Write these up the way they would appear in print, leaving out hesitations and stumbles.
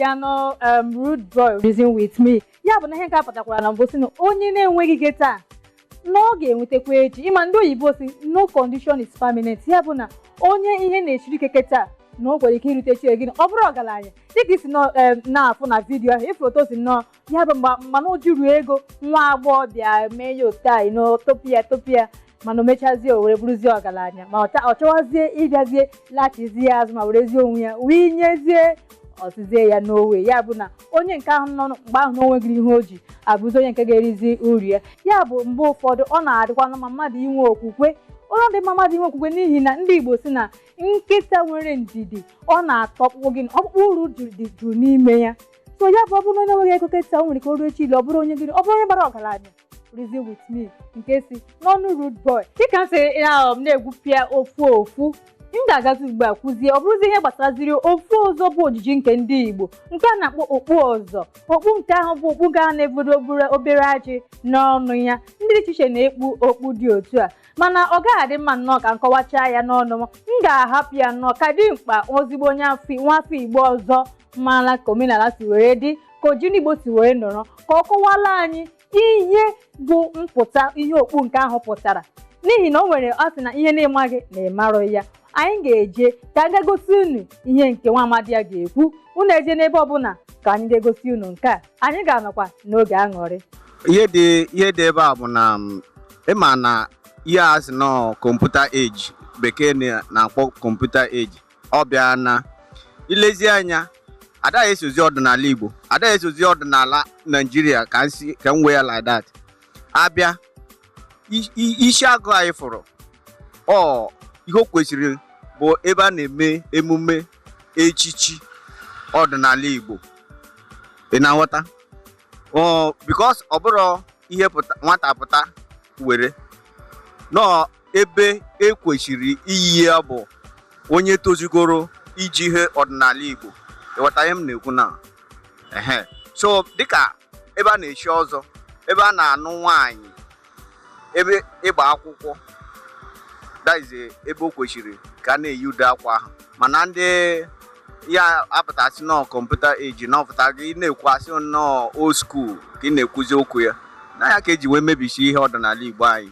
Biano rude boy reason with me. Ya bụ na ihe nke apụtakwara na mbụ si na onye na-enweghị ike taa n'oge enwetekwa echi. Ịma ndị oyibo si no condition is permanent. Ya bụ na onye ihe na-echiri ike taa na o nwere ike irute chi gị ọ bụrụ ọgaranya dịka isi na-afụ na vidiyo ahụ ifoto si nnọọ ya bụ mana o juru ego nwa agbọghọbịa mee ya otai n'otopia mana o mechazie o were bụrụzie ọgaranya ma ọ chọwazie ịbịazie lachizie azụ ma werezie onwe ya wee nyezie ọsizie ya n'owe. Ya bụ na onye nke ahụ nọ mgbe ahụ na onweghị ihe o ji abụzi onye nke ga-erizi uru ya. Ya bụ mgbe ụfọdụ ọ na-adịkwa na mmadụ inwe okwukwe ụlọ dị mmadụ inwe okwukwe n'ihi na ndị Igbo si na nkịta nwere ndidi ọ na-atọkpụ gị ọkpụkpụ uru juru n'ime ya. So ya bụ ọ bụrụ na onye nweghị ego nkịta o nwere ike o ruo echi ile ọ bụrụ onye gịnị ọ bụrụ onye gbara ọgaranya reason with me nke si n'ọnụ rude boy dịka m sị na-egwupịa ofu m ga-agazi ugbu a kwụzie ọ bụrụzi ihe gbasaziri ofu ọzọ bụ ojiji nke ndị Igbo nke a na-akpọ okpu ọzọ. Okpu nke ahụ bụ okpu ga na-ebudo obere ajị n'ọnụ ya. Ndị iche iche na-ekpu okpu dị otu a mana ọ gaghị adị mma nnọọ ka nkọwacha ya n'ọnụ m ga-ahapụ ya nnọọ ka dị mkpa ozigbo onye nwafọ Igbo ọzọ mara ka omenala si were dị ka ojii Igbo si were nọrọ ka ọ kọwala anyị ihe bụ mpụta ihe okpu nke ahụ pụtara n'ihi na o nwere ọ sị na ihe na-emaghị na-emarụ ya. Anyị ga-eje ka aga gosi unu ihe nke nwa amadi ya ga-ekwu. Unu eje n'ebe ọbụla ka anyị ga-egosi unu nke a. Anyị ga-anọkwa n'oge aṅụrị. Ihe dị ebe a bụ na ịma na ihe a sị nọ kọmputa eji bekee na-akpọ kọmputa eji ọ bịa na ilezi anya adaghị esozi ọdịnala Igbo adaghị esozi ọdịnala Nigeria ka m wee ya like that. Abịa isi agụ anyị fụrụ ihe o kwesịrị bụ ebe a na-eme emume echichi ọdịnala Igbo ị na-aghọta because ọ bụrụ ihe nwata pụta were nọ ebe ekwesịrị iyi ya bụ onye tozugoro iji ihe ọdịnala Igbo ịghọta ihe m na-ekwu na so dịka ebe a na-echi ọzọ ebe a na-anụ nwaanyị ebe ịgba akwụkwọ daize ebe o kwesịrị ka a na-eyi ụdị akwa ahụ mana ndị ya apụtasị nọ kọmputa eji n'ọpụta gị na-ekwu asị nnọọ old school ka ị na-ekwuzi okwu ya na ya ka eji wee mebisi ihe ọdịnala Igbo anyị.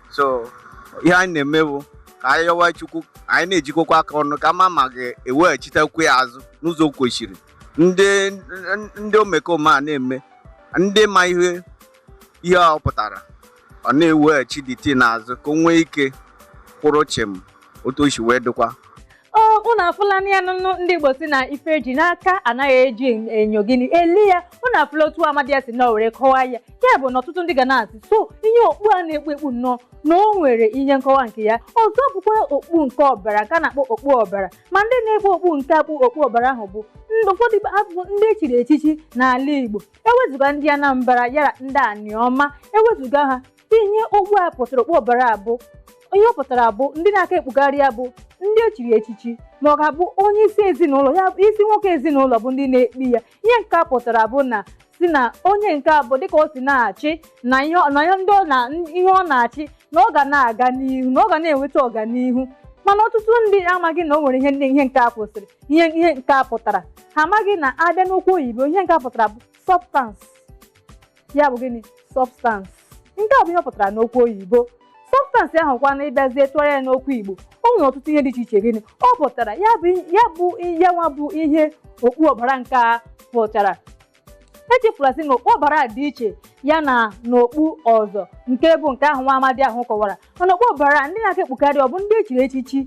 So ihe anyị na-eme bụ ka anyị yọwa Chukwu anyị na-ejikọkwa aka ọnụ ka ma ga-eweghachitekwu ya azụ n'ụzọ kwesịrị. Ndị omekome a na-eme ndị ma ihe ọ pụtara ọ na-eweghachi dịtị n'azụ ka o nwee ike kwụrụ chịm otu o si wee dịkwa. Unu afụla ya ndị Igbo si na ife eji n'aka anaghị eji enyo gịnị eli ya. Unu afụla otu amadi ya si na were kọwaa ya. Ya bụ na ọtụtụ ndị ga na-asị so ihe okpu a na-ekpu nnọọ na o nwere ihe nkọwa nke ya. Ọzọ bụkwa okpu nke ọbara nke a na-akpọ okpu ọbara ma ndị na-ekpu okpu nke okpu ọbara ahụ bụ ụfọdụ abụ ndị echiri echichi n'ala Igbo. Ewezuga ndị Anambra yara ndị Aniọma ewezuga ha ihe okpu a pụtara okpu ọbara abụ ihe ọ pụtara bụ ndị na-aka ekpugharị ya bụ ndị echiri echichi ma ọ ga-abụ onye isi ezinụlọ ya isi nwoke ezinụlọ bụ ndị na-ekpi ya. Ihe nke a pụtara bụ na si na onye nke abụ dịka o si na-achị na ihe ọ na-achị na ọ ga na-aga n'ihu na ọ ga na-enweta ọganihu mana ọtụtụ ndị amaghị na o nwere ihe nke a kwụsịrị ihe nke a pụtara ha amaghị na abịa n'okwu oyibo ihe nke a pụtara bụ substance. Ya bụ gịnị substance nke a bụ ihe ọ pụtara n'okwu oyibo. Substance ahụ kwa na ịbịazie tụọrọ ya n'okwu Igbo o nwere ọtụtụ ihe dị iche iche gịnị ọ pụtara ya nwa bụ ihe okpu ọbara nke a pụtara. Echefula sị na okpu ọbara dị iche ya na n'okpu ọzọ nke bụ nke ahụ nwa amadi ahụ kọwara mana okpu ọbara ndị na-aka ekpukarị ọ bụ ndị echiri echichi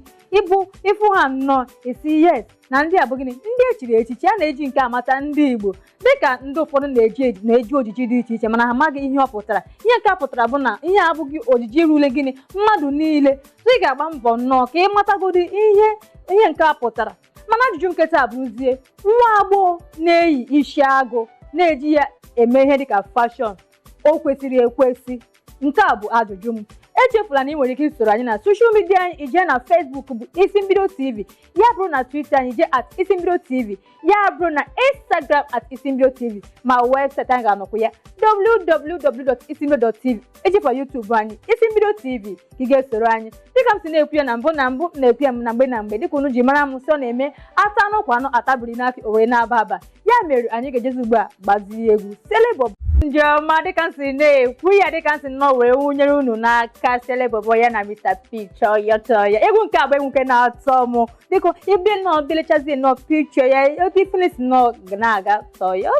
ịfụ ha nnọọ esi yes na ndị a bụ gịnị ndị echiri echichi a na-eji nke amata ndị Igbo dịka ndị ụfọdụ na-eji ojiji dị iche iche mana ha amaghị ihe ọ pụtara. Ihe nke a pụtara bụ na ihe abụghị ojiji rule gịnị mmadụ niile so ị ga-agba mbọ nnọọ ka ị matagodi ihe nke a pụtara. Mana ajụjụ nketa abụrụzie nwa agbọghọ na-eyi isi agụ na-eji ya eme ihe dịka fashọn o kwesịrị ekwesị. Nke a bụ ajụjụ m. echefula na ị nwere ike isoro anyị na social media anyị ije na Facebook bụ Isimbido TV, ya bụrụ na Twitter anyị ije @Isimbido TV, ya bụrụ na Instagram @Isimbido TV, ma website anyị ga-anọkwa ya www.isimbido.tv. echefula YouTube anyị Isimbido TV ka ị ga-esoro anyị dịka m si na-ekwu ya na mbụ na-ekwu ya m na mgbe dịka unu ji mara m sọ na-eme ata anụ kwa anụ atabiri n'aka owere na-aba aba. Ya mere anyị ga-ejezi ugbu a gbazie egwu Celebo ndị ọma dịka m si na-ekwu ya dịka m si nọ wee wụnyere unu n'aka Celebo ya na Mr. P Choyo ya. Egwu nke agba egwu nke na-atọ m dịka ibe nọ belechazie nọ picture ya otu ifinis nọ na-aga Toyo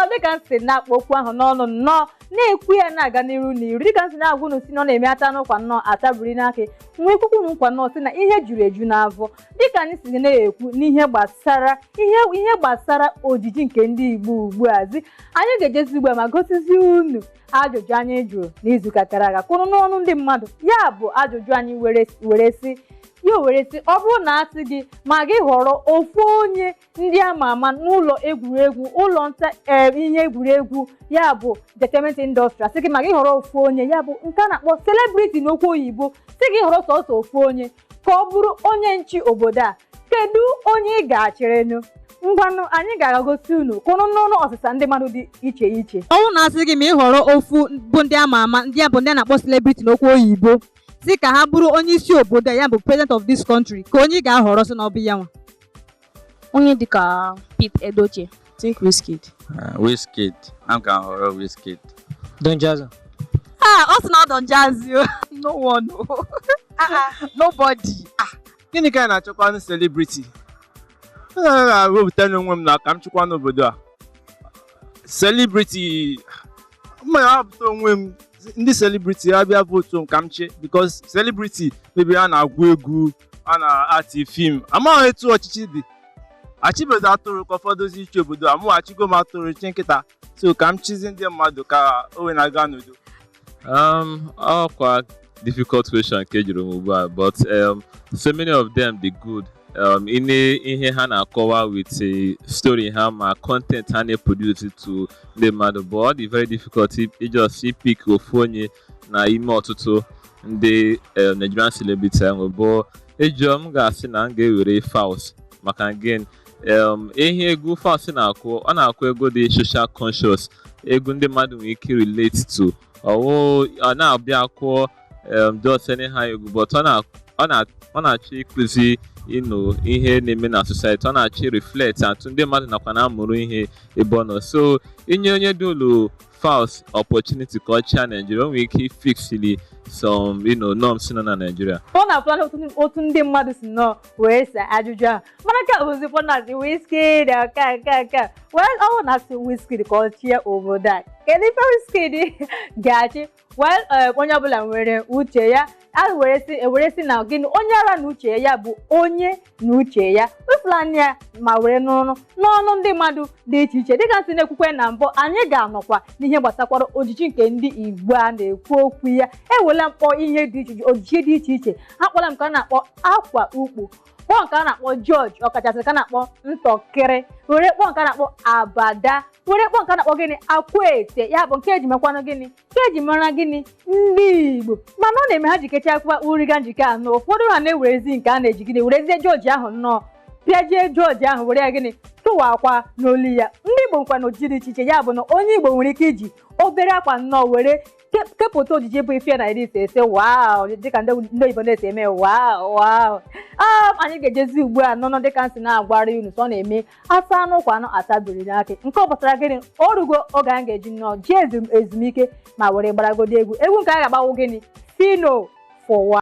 dịka m si na-akpọ okwu ahụ n'ọnụ nnọọ na-ekwu ya na-aga n'iru n'iru dịka m si na-agwa unu si nọ na-eme ata n'ụkwa nnọọ atabiri n'aka nwa ekwukwu nkwa nnọọ si na ihe juru eju n'afọ dịka anyị si na-ekwu n'ihe gbasara ojiji nke ndị Igbo ugbuazi. Anyị ga-ejezi ugbu a ma gosizi unu ajụjụ anyị jụrụ n'izuụka gara aga kwụrụ n'ọnụ ndị mmadụ. Ya bụ ajụjụ anyị were si ọ bụrụ na asị gị ma gị họrọ ofu onye ndị ama ama n'ụlọ egwuregwu ụlọ nta ihe egwuregwu ya bụ entertainment industry, asị gị ma gị họrọ ofu onye ya bụ nke a na-akpọ celebrity n'okwu oyibo, sị gị họrọ sọsọ ofu onye ka ọ bụrụ onye nchi obodo a, kedu onye ị ga-achịrịnụ? Ngwanụ anyị ga-agosi unu kwụrụ n'ọnụ ọsịsa ndị mmadụ dị iche iche. Ọ bụrụ na asị gị ma ị họrọ ofu bụ ndị ama ama ndị a bụ ndị a na-akpọ celebrity n'okwu oyibo, si ka ha bụrụ onye isi obodo ya bụ president of this country, ka onye ga-ahọrọ sị na ọ bụ ya nwa? Onye dịka Pete Edochie. Think Wizkid. Wizkid. I'm gonna horror Wizkid. Don Jazzy. Ọ sị na ọ Don Jazzy. No one. Nobody. Gịnị ka a na-achọkwa ndị celebrity? Na-ewepụta n'onwe m na ka m chịkwa n'obodo a. Celebrity ma ya hapụta onwe m ndị celebrity abịa votu ka m chee because celebrity maybe a na-agụ egwu, a na-ati film, amaghị etu ọchịchị dị. Achịbezi atụrụ ka ụfọdụ iche obodo a, mụ achịgo m atụrụ chi nkịta, so ka m chizi ndị mmadụ ka o wee na-aga n'udo. Quite difficult question nke jụrụ m ugbu a, but so many of them dị good. Ihe ha na-akọwa with story ha ma content ha na-produce to ndị mmadụ, but ọ dị very difficult just pick ofu onye na ime ọtụtụ ndị Nigerian celebrity ahụ. Bụ ejọ m ga-asị na m ga-ewere Falz maka again ihe egwu Falz na-akụ, ọ na-akụ egwu dị social conscious, egwu ndị mmadụ nwere ike relate to. Ọ na-abịa akụọ just anyhow egwu, but ọ na-achọ ịkụzi ihe na-eme na society, ọ na-achọ reflect atụ ndị mmadụ nakwa na-amụrụ ihe ebe ọ nọ. So inye onye dị ụlọ Falz opportunity ka ọ chịa Nigeria, o nwere ike ifixili some norms nọ na Nigeria. Ọ na-apụta otu ndị mmadụ si nọ wee sa ajụjụ ahụ mana ka ozikwa na Wizkid aka well ọ na-asị Wizkid ka ọ chịa obodo a, kedu ife Wizkid ga-achị? Well onye ọbụla nwere uche ya, ewere si na gịnị onye ara na uche ya bụ onye na uche ya wepụlanya ya ma were n'ọnụ ndị mmadụ dị iche iche. Dịka nsị na-ekwukwe na mbụ, anyị ga-anọkwa n'ihe gbasakwara ojiji nke ndị Igbo a na-ekwu okwu ya. Ewela mkpọ ihe dị iche iche, ojiji dị iche iche. Akpọla m ka a na-akpọ akwa ukwu, kpọọ nke a na-akpọ George, ọkachasị ka a na-akpọ ntọkịrị, were kpọọ nke a na-akpọ abada, were kpọọ nke a na-akpọ gịnị akwaete, ya bụ nke eji mekwanụ gịnị nke eji mara gịnị ndị Igbo. Mana ọ na-eme ha jikechakwa uriga njike anọ, ụfọdụ ha na-ewerezi nke a na-eji gịnị werezie George ahụ nnọọ pịajie George ahụ were ya gịnị tụwakwa n'olu ya. Ndị Igbo nkwa na ojiji dị iche iche, ya bụ na onye Igbo nwere ike iji obere akwa nnọọ were kepụta ojiji bụ ife na iri ise wow, dịka ndị oyibo na-esi eme wow. Anyị ga-ejezi ugbu a nọ dịka nsị na-agwara unu sọ na-eme asa anụ kwa anụ atabiri n'aka. Nke ọ pụtara gịnị, o rugo oge anyị ga-eji nnọọ ji ezumike ma were gbaragodo egwu nke a ga-agbawo gịnị Fino for